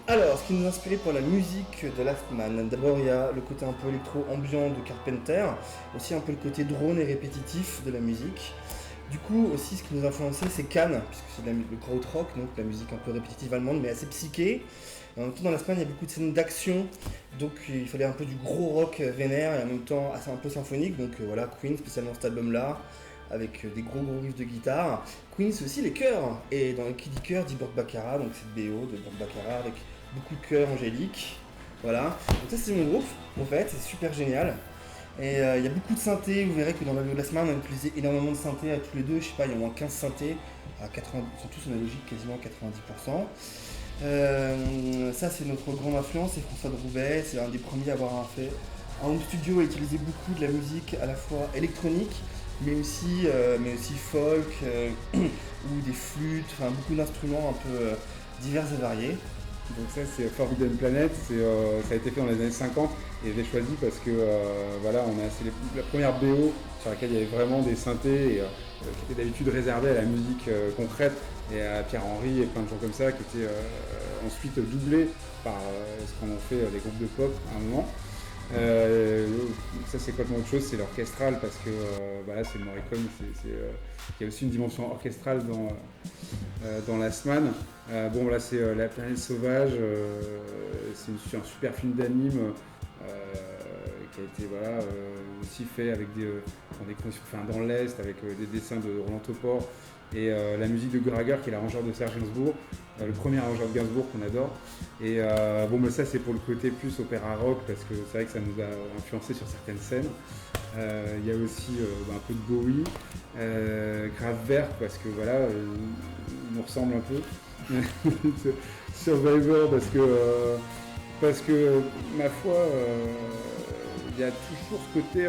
Alors, ce qui nous a inspiré pour la musique de Last Man, d'abord il y a le côté un peu électro-ambiant de Carpenter, aussi un peu le côté drone et répétitif de la musique. Du coup, aussi ce qui nous a influencé, c'est Cannes, puisque c'est le krautrock, donc la musique un peu répétitive allemande, mais assez psyché. Et en même temps, dans Last Man, il y a beaucoup de scènes d'action, donc il fallait un peu du gros rock vénère et en même temps assez un peu symphonique. Donc voilà, Queen, spécialement cet album-là, avec des gros riffs de guitare. Queen, c'est aussi les chœurs, et dans qui dit chœur dit Burt Bacharach, donc cette BO de Burt Bacharach avec beaucoup de chœurs angéliques. Voilà. Donc ça c'est mon groupe, en fait, c'est super génial. Et il y a beaucoup de synthés, vous verrez que dans la Last Man on a utilisé énormément de synthés à tous les deux, je sais pas, il y a au moins 15 synthés, à 80, ils sont tous analogiques quasiment 90%. Ça c'est notre grande influence, c'est François de Roubaix, c'est un des premiers à avoir fait un home studio et utiliser beaucoup de la musique à la fois électronique, mais aussi folk, ou des flûtes, enfin beaucoup d'instruments un peu divers et variés. Donc ça c'est Forbidden Planet, ça a été fait dans les années 50 et je l'ai choisi parce que voilà, c'est la première BO sur laquelle il y avait vraiment des synthés et, qui étaient d'habitude réservés à la musique concrète et à Pierre Henry et plein de gens comme ça qui étaient ensuite doublés par ce qu'en ont fait les groupes de pop à un moment. Ça c'est complètement autre chose, c'est l'orchestral parce que voilà, c'est le Morricone, il y a aussi une dimension orchestrale dans Last Man. Bon là c'est La planète sauvage, c'est un super film d'anime qui a été voilà, aussi fait avec dans des conditions, enfin, dans l'Est avec des dessins de Roland Topor et la musique de Gurager qui est l'arrangeur de Serge Gainsbourg, le premier arrangeur de Gainsbourg qu'on adore. Et bon, mais ça c'est pour le côté plus opéra rock parce que c'est vrai que ça nous a influencé sur certaines scènes. Il y a aussi un peu de Bowie, Kraftwerk parce que voilà, il nous ressemble un peu. Survivor parce que ma foi, il y a toujours ce côté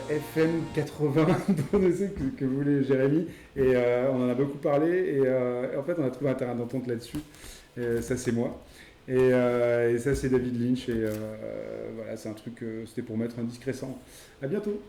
FM 80 dont je sais que voulait Jérémy et on en a beaucoup parlé et en fait on a trouvé un terrain d'entente là-dessus. Et ça c'est moi et ça c'est David Lynch et voilà, c'est un truc, c'était pour mettre un disque récent. À bientôt.